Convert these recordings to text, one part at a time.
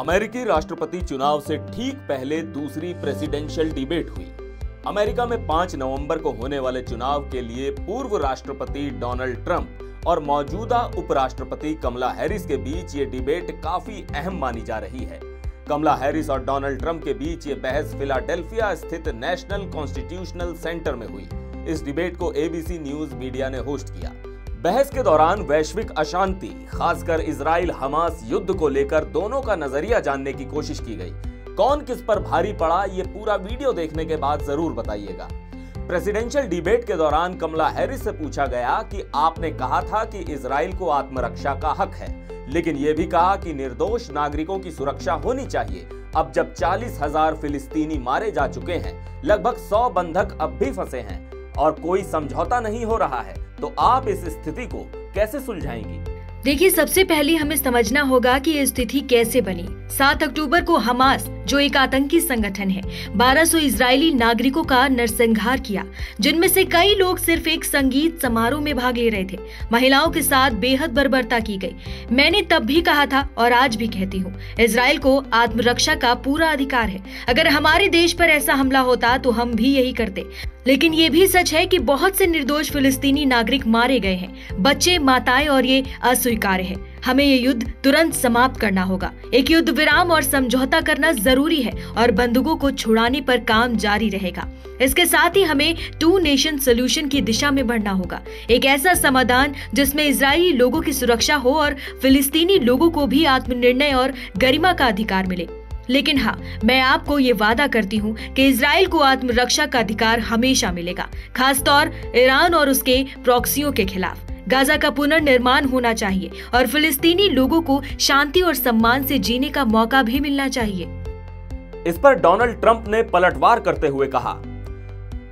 अमेरिकी राष्ट्रपति चुनाव से ठीक पहले दूसरी प्रेसिडेंशियल डिबेट हुई। अमेरिका में 5 नवंबर को होने वाले चुनाव के लिए पूर्व राष्ट्रपति डोनाल्ड ट्रंप और मौजूदा उपराष्ट्रपति कमला हैरिस के बीच ये डिबेट काफी अहम मानी जा रही है। कमला हैरिस और डोनाल्ड ट्रंप के बीच ये बहस फिलाडेल्फिया स्थित नेशनल कॉन्स्टिट्यूशनल सेंटर में हुई। इस डिबेट को एबीसी न्यूज मीडिया ने होस्ट किया। बहस के दौरान वैश्विक अशांति, खासकर इजराइल हमास युद्ध को लेकर दोनों का नजरिया जानने की कोशिश की गई। कौन किस पर भारी पड़ा, ये पूरा वीडियो देखने के बाद जरूर बताइएगा। प्रेसिडेंशियल डिबेट के दौरान कमला हैरिस से पूछा गया कि आपने कहा था कि इजराइल को आत्मरक्षा का हक है, लेकिन यह भी कहा कि निर्दोष नागरिकों की सुरक्षा होनी चाहिए। अब जब 40,000 फिलिस्तीनी मारे जा चुके हैं, लगभग 100 बंधक अब भी फंसे हैं और कोई समझौता नहीं हो रहा है, तो आप इस स्थिति को कैसे सुलझाएंगी? देखिए, सबसे पहले हमें समझना होगा कि ये स्थिति कैसे बनी। 7 अक्टूबर को हमास, जो एक आतंकी संगठन है, 1200 इजरायली नागरिकों का नरसंहार किया, जिनमें से कई लोग सिर्फ एक संगीत समारोह में भाग ले रहे थे। महिलाओं के साथ बेहद बर्बरता की गई। मैंने तब भी कहा था और आज भी कहती हूँ, इजराइल को आत्मरक्षा का पूरा अधिकार है। अगर हमारे देश पर ऐसा हमला होता तो हम भी यही करते। लेकिन ये भी सच है कि बहुत से निर्दोष फिलिस्तीनी नागरिक मारे गए हैं, बच्चे, माताएं, और ये अस्वीकार्य है। हमें ये युद्ध तुरंत समाप्त करना होगा। एक युद्ध विराम और समझौता करना जरूरी है और बंदूकों को छुड़ाने पर काम जारी रहेगा। इसके साथ ही हमें 2 नेशन सोल्यूशन की दिशा में बढ़ना होगा। एक ऐसा समाधान जिसमें इजरायली लोगों की सुरक्षा हो और फिलिस्तीनी लोगों को भी आत्मनिर्णय और गरिमा का अधिकार मिले। लेकिन हाँ, मैं आपको ये वादा करती हूँ कि इजराइल को आत्मरक्षा का अधिकार हमेशा मिलेगा, खासतौर ईरान और उसके प्रॉक्सियों के खिलाफ। गाजा का पुनर्निर्माण होना चाहिए और फिलिस्तीनी लोगों को शांति और सम्मान से जीने का मौका भी मिलना चाहिए। इस पर डोनाल्ड ट्रंप ने पलटवार करते हुए कहा,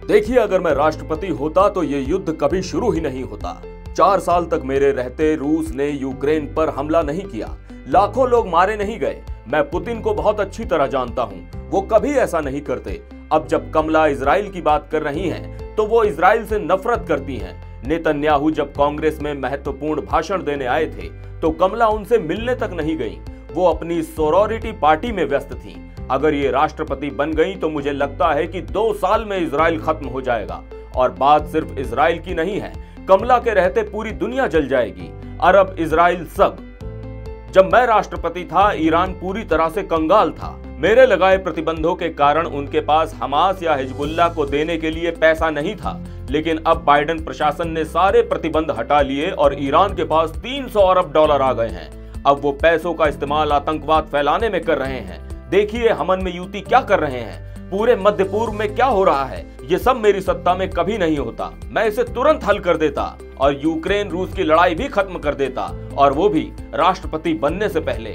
देखिए, अगर मैं राष्ट्रपति होता तो ये युद्ध कभी शुरू ही नहीं होता। 4 साल तक मेरे रहते रूस ने यूक्रेन पर हमला नहीं किया, लाखों लोग मारे नहीं गए। मैं पुतिन को बहुत अच्छी तरह जानता हूं, वो कभी ऐसा नहीं करते। अब जब कमला इजराइल की बात कर रही हैं, तो वो इजराइल से नफरत करती हैं। नेतन्याहू जब कांग्रेस में महत्वपूर्ण भाषण देने आए थे, तो कमला उनसे मिलने तक नहीं गई। वो अपनी सोरोरिटी पार्टी में व्यस्त थी। अगर ये राष्ट्रपति बन गई तो मुझे लगता है कि 2 साल में इजराइल खत्म हो जाएगा। और बात सिर्फ इजराइल की नहीं है, कमला के रहते पूरी दुनिया जल जाएगी। अरब, इजराइल, सब। जब मैं राष्ट्रपति था, ईरान पूरी तरह से कंगाल था। मेरे लगाए प्रतिबंधों के कारण उनके पास हमास या हिजबुल्लाह को देने के लिए पैसा नहीं था। लेकिन अब बाइडेन प्रशासन ने सारे प्रतिबंध हटा लिए और ईरान के पास $300 अरब आ गए हैं। अब वो पैसों का इस्तेमाल आतंकवाद फैलाने में कर रहे हैं। देखिए, हमन में यूती क्या कर रहे हैं, पूरे मध्य पूर्व में क्या हो रहा है। ये सब मेरी सत्ता में कभी नहीं होता। मैं इसे तुरंत हल कर देता और यूक्रेन रूस की लड़ाई भी खत्म कर देता, और वो भी राष्ट्रपति बनने से पहले।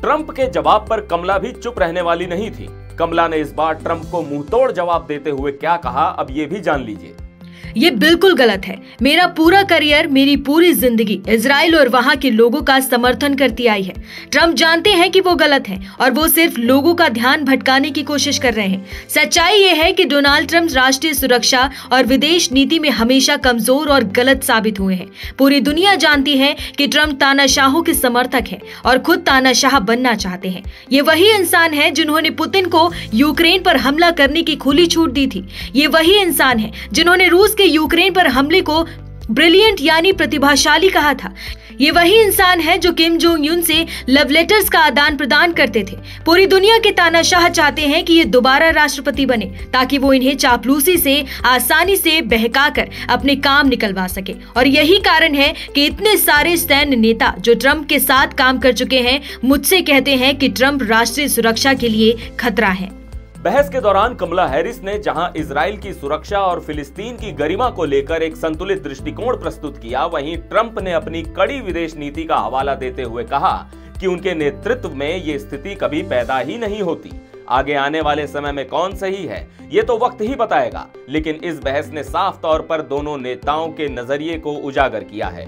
ट्रंप के जवाब पर कमला भी चुप रहने वाली नहीं थी। कमला ने इस बार ट्रंप को मुंहतोड़ जवाब देते हुए क्या कहा, अब ये भी जान लीजिए। ये बिल्कुल गलत है। मेरा पूरा करियर, मेरी पूरी जिंदगी इजराइल और वहां के लोगों का समर्थन करती आई है। ट्रंप जानते हैं कि वो गलत है और वो सिर्फ लोगों का ध्यान भटकाने की कोशिश कर रहे हैं। सच्चाई ये है कि डोनाल्ड ट्रंप राष्ट्रीय सुरक्षा और विदेश नीति में हमेशा कमजोर और गलत साबित हुए हैं। पूरी दुनिया जानती है कि ट्रंप तानाशाहों के समर्थक है और खुद तानाशाह बनना चाहते हैं। ये वही इंसान है जिन्होंने पुतिन को यूक्रेन पर हमला करने की खुली छूट दी थी। ये वही इंसान है जिन्होंने रूस के यूक्रेन पर हमले को ब्रिलियंट यानी प्रतिभाशाली कहा था। ये वही इंसान है जो किम जोंग यून से लव लेटर्स का आदान प्रदान करते थे। पूरी दुनिया के तानाशाह चाहते हैं कि ये दोबारा राष्ट्रपति बने, ताकि वो इन्हें चापलूसी से आसानी से बहकाकर अपने काम निकलवा सके। और यही कारण है कि इतने सारे सैन्य नेता जो ट्रंप के साथ काम कर चुके हैं, मुझसे कहते हैं कि ट्रंप राष्ट्रीय सुरक्षा के लिए खतरा है। बहस के दौरान कमला हैरिस ने जहां इजराइल की सुरक्षा और फिलिस्तीन की गरिमा को लेकर एक संतुलित दृष्टिकोण प्रस्तुत किया, वहीं ट्रंप ने अपनी कड़ी विदेश नीति का हवाला देते हुए कहा कि उनके नेतृत्व में ये स्थिति कभी पैदा ही नहीं होती। आगे आने वाले समय में कौन सही है, ये तो वक्त ही बताएगा। लेकिन इस बहस ने साफ तौर पर दोनों नेताओं के नजरिए को उजागर किया है।